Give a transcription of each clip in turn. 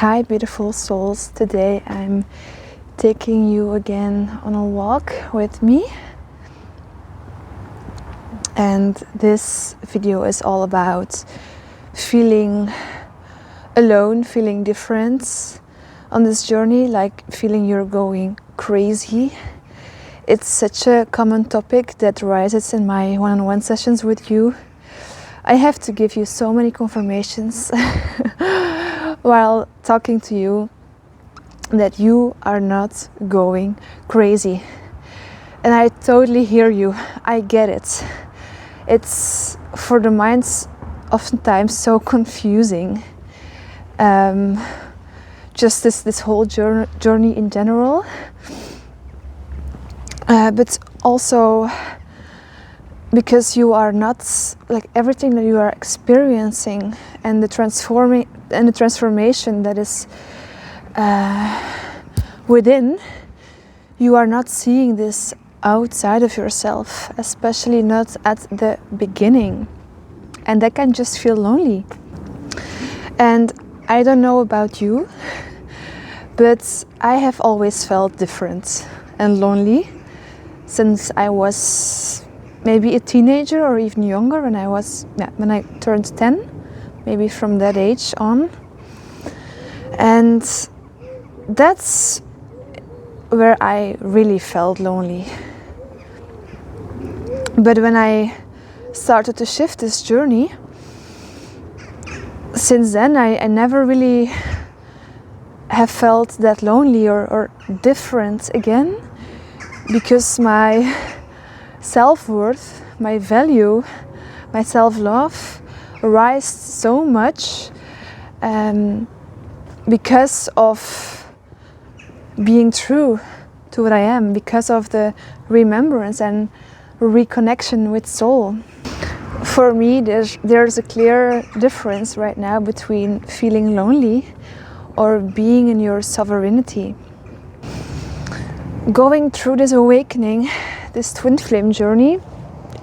Hi beautiful souls, today I'm taking you again on a walk with me, and this video is all about feeling alone, feeling different on this journey, like feeling you're going crazy. It's such a common topic that rises in my one-on-one sessions with you. I have to give you so many confirmations while talking to you that you are not going crazy. And I totally hear you. I get it. It's for the minds oftentimes so confusing. Just this whole journey in general. But also because you are not, like, everything that you are experiencing and the transformation that is within, you are not seeing this outside of yourself, especially not at the beginning, and that can just feel lonely. And I don't know about you, but I have always felt different and lonely since I was maybe a teenager or even younger, when I turned 10, maybe from that age on. And that's where I really felt lonely. But when I started to shift this journey, since then I never really have felt that lonely or different again, because my self-worth, my value, my self-love rise so much because of being true to what I am, because of the remembrance and reconnection with soul. For me, there's a clear difference right now between feeling lonely or being in your sovereignty. Going through this awakening, this twin flame journey,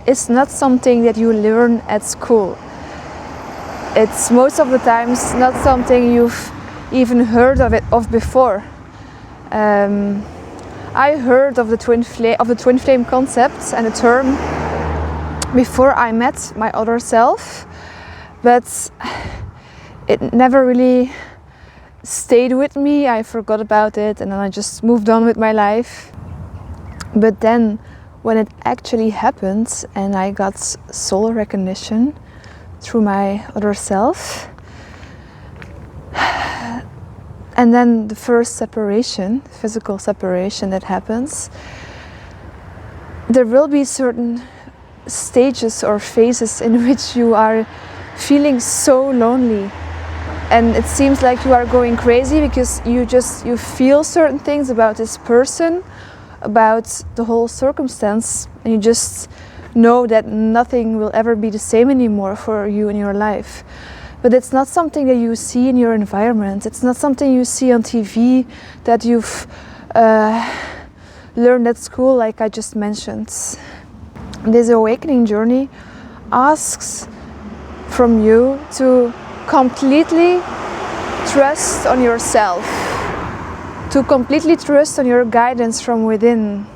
is not something that you learn at school. It's most of the times not something you've even heard of before. I heard of the twin flame concept and the term before I met my other self, but it never really stayed with me. I forgot about it and then I just moved on with my life. But then when it actually happened and I got soul recognition through my other self, and then the first separation, physical separation that happens, there will be certain stages or phases in which you are feeling so lonely. And it seems like you are going crazy because you feel certain things about this person, about the whole circumstance, and you just know that nothing will ever be the same anymore for you in your life. But it's not something that you see in your environment. It's not something you see on TV, that you've learned at school, like I just mentioned. This awakening journey asks from you to completely trust on yourself, to completely trust on your guidance from within.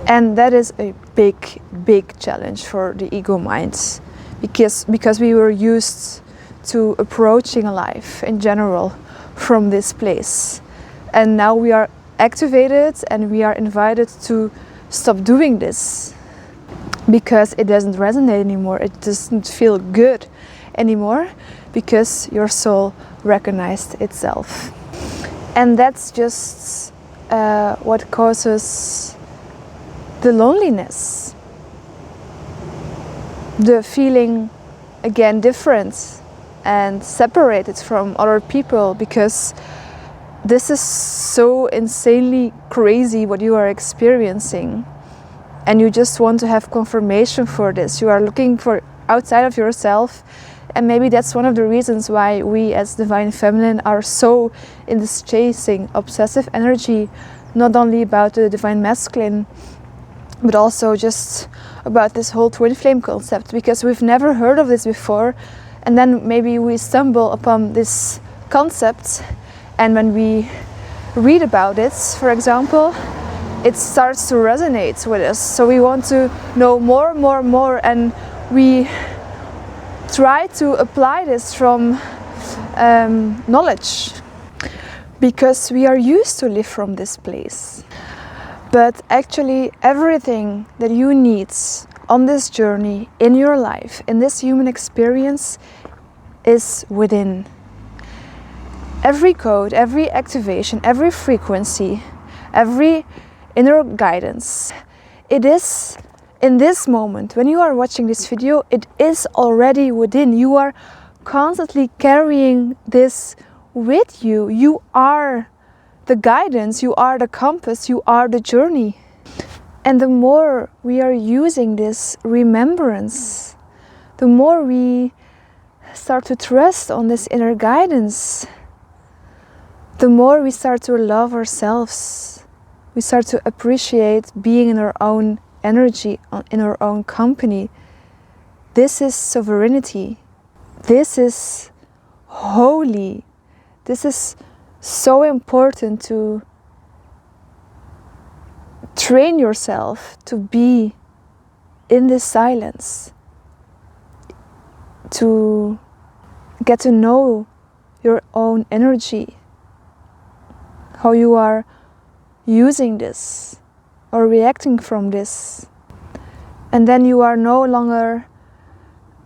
And that is a big challenge for the ego mind, because we were used to approaching life in general from this place, and now we are activated and we are invited to stop doing this because it doesn't resonate anymore, it doesn't feel good anymore, because your soul recognized itself. And that's just what causes the loneliness, the feeling again different and separated from other people, because this is so insanely crazy what you are experiencing, and you just want to have confirmation for this. You are looking for outside of yourself. And maybe that's one of the reasons why we as Divine Feminine are so in this chasing, obsessive energy, not only about the Divine Masculine, but also just about this whole twin flame concept, because we've never heard of this before. And then maybe we stumble upon this concept And when we read about it, for example, it starts to resonate with us. So we want to know more, and we try to apply this from knowledge, because we are used to live from this place. But actually everything that you need on this journey, in your life, in this human experience, is within. Every code, every activation, every frequency, every inner guidance, it is in this moment, when you are watching this video, it is already within. You are constantly carrying this with you. You are the guidance, you are the compass, you are the journey. And the more we are using this remembrance, the more we start to trust on this inner guidance, the more we start to love ourselves. We start to appreciate being in our own energy, in our own company. This is sovereignty. This is holy. This is so important to train yourself to be in this silence, to get to know your own energy, how you are using this or reacting from this. And then you are no longer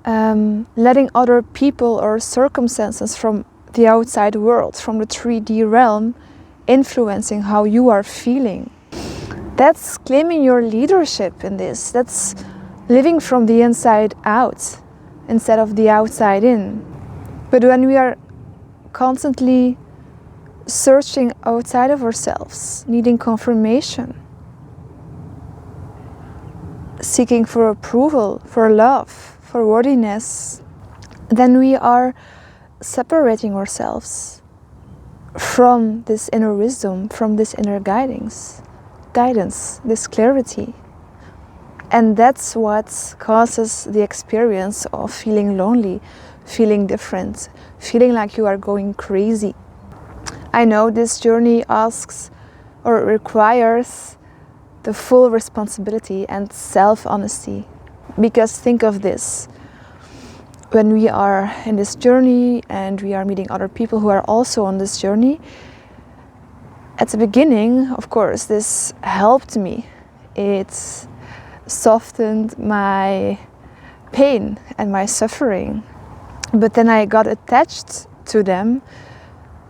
letting other people or circumstances from the outside world, from the 3D realm, influencing how you are feeling. That's claiming your leadership in this. That's living from the inside out instead of the outside in. But when we are constantly searching outside of ourselves, needing confirmation, seeking for approval, for love, for worthiness, then we are separating ourselves from this inner wisdom, from this inner guidance, this clarity. And that's what causes the experience of feeling lonely, feeling different, feeling like you are going crazy. I know this journey asks or requires the full responsibility and self-honesty. Because think of this, when we are in this journey and we are meeting other people who are also on this journey, at the beginning, of course, this helped me. It softened my pain and my suffering. But then I got attached to them,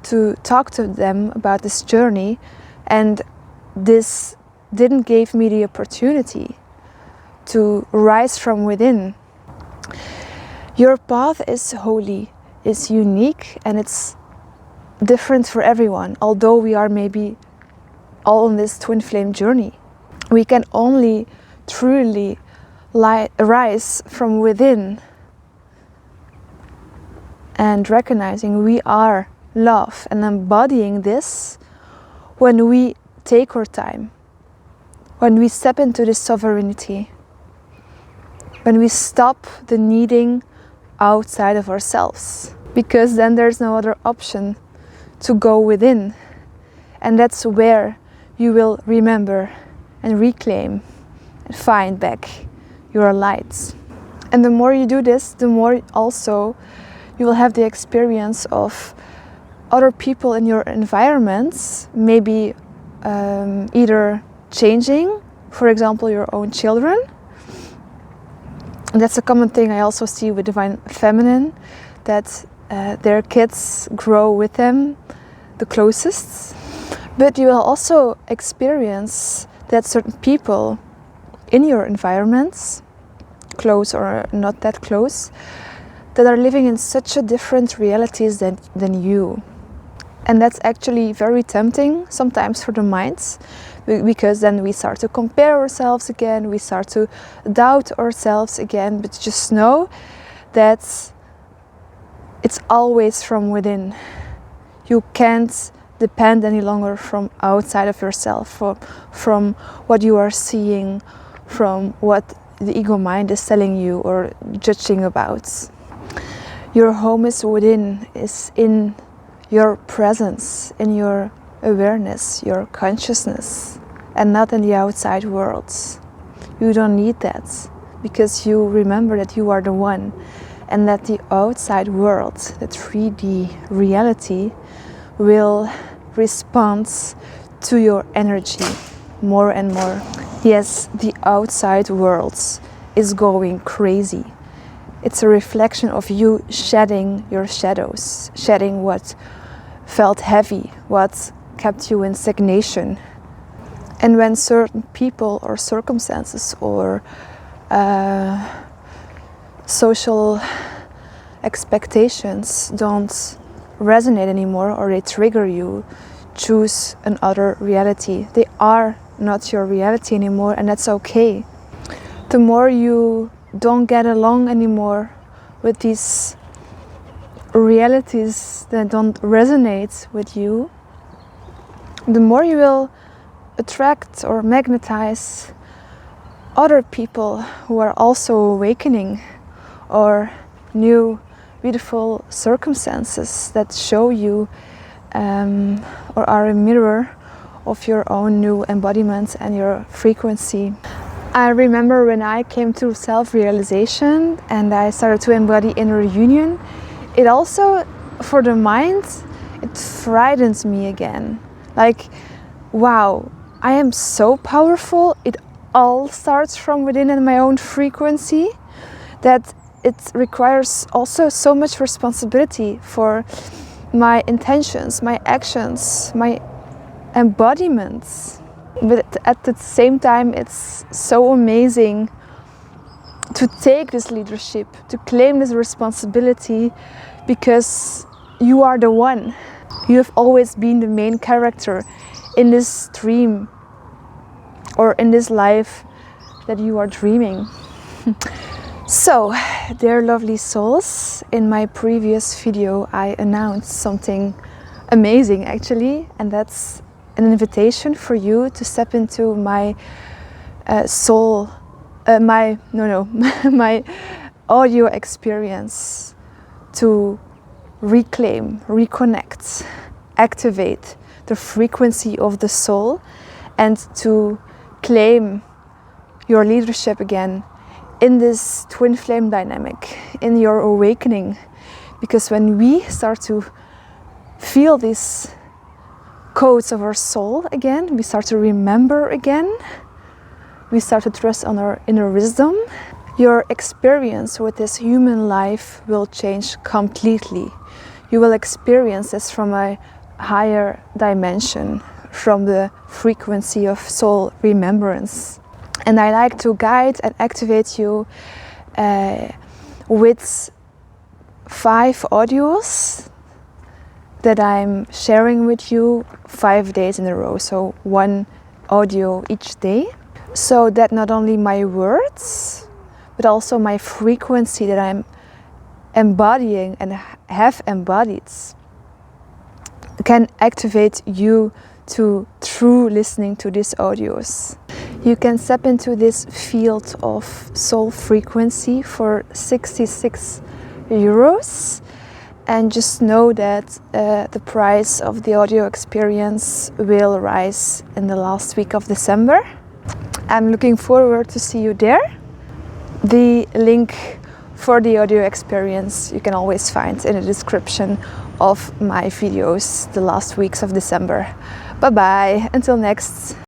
to talk to them about this journey, and this didn't give me the opportunity to rise from within. Your path is holy, is unique, and it's different for everyone. Although we are maybe all on this twin flame journey, we can only truly rise from within and recognizing we are love and embodying this when we take our time, when we step into this sovereignty, when we stop the needing outside of ourselves, because then there's no other option to go within. And that's where you will remember and reclaim and find back your light. And the more you do this, the more also you will have the experience of other people in your environments, maybe either changing, for example, your own children. And that's a common thing I also see with Divine Feminine, that their kids grow with them the closest. But you will also experience that certain people in your environments, close or not that close, that are living in such a different realities than you. And that's actually very tempting sometimes for the minds, because then we start to compare ourselves again, we start to doubt ourselves again. But just know that it's always from within. You can't depend any longer from outside of yourself, from what you are seeing, from what the ego mind is telling you or judging about. Your home is within, is in your presence, in your awareness, your consciousness, and not in the outside world. You don't need that, because you remember that you are the one, and that the outside world, the 3D reality, will respond to your energy more and more. Yes, the outside world is going crazy. It's a reflection of you shedding your shadows, shedding what felt heavy, what kept you in stagnation. And when certain people or circumstances or social expectations don't resonate anymore, or they trigger you, choose another reality. They are not your reality anymore, and that's okay. The more you don't get along anymore with these realities that don't resonate with you, the more you will attract or magnetize other people who are also awakening, or new beautiful circumstances that show you or are a mirror of your own new embodiment and your frequency. I remember when I came to self-realization and I started to embody inner union, it also, for the mind, it frightened me again. Like, wow, I am so powerful. It all starts from within in my own frequency, that it requires also so much responsibility for my intentions, my actions, my embodiments. But at the same time, it's so amazing to take this leadership, to claim this responsibility, because you are the one. You have always been the main character in this dream, or in this life that you are dreaming. So, dear lovely souls, in my previous video I announced something amazing actually, and that's an invitation for you to step into my my audio experience, to reclaim, reconnect, activate the frequency of the soul, and to claim your leadership again in this twin flame dynamic, in your awakening. Because when we start to feel these codes of our soul again, we start to remember again, we start to trust on our inner wisdom, your experience with this human life will change completely. You will experience this from a higher dimension, from the frequency of soul remembrance. And I like to guide and activate you with 5 audios that I'm sharing with you 5 days in a row. So 1 audio each day. So that not only my words, but also my frequency that I'm embodying and have embodied can activate you to true listening to these audios. You can step into this field of soul frequency for 66 euros, and just know that the price of the audio experience will rise in the last week of December. I'm looking forward to see you there. The link for the audio experience you can always find in the description of my videos the last weeks of December. Bye bye, until next.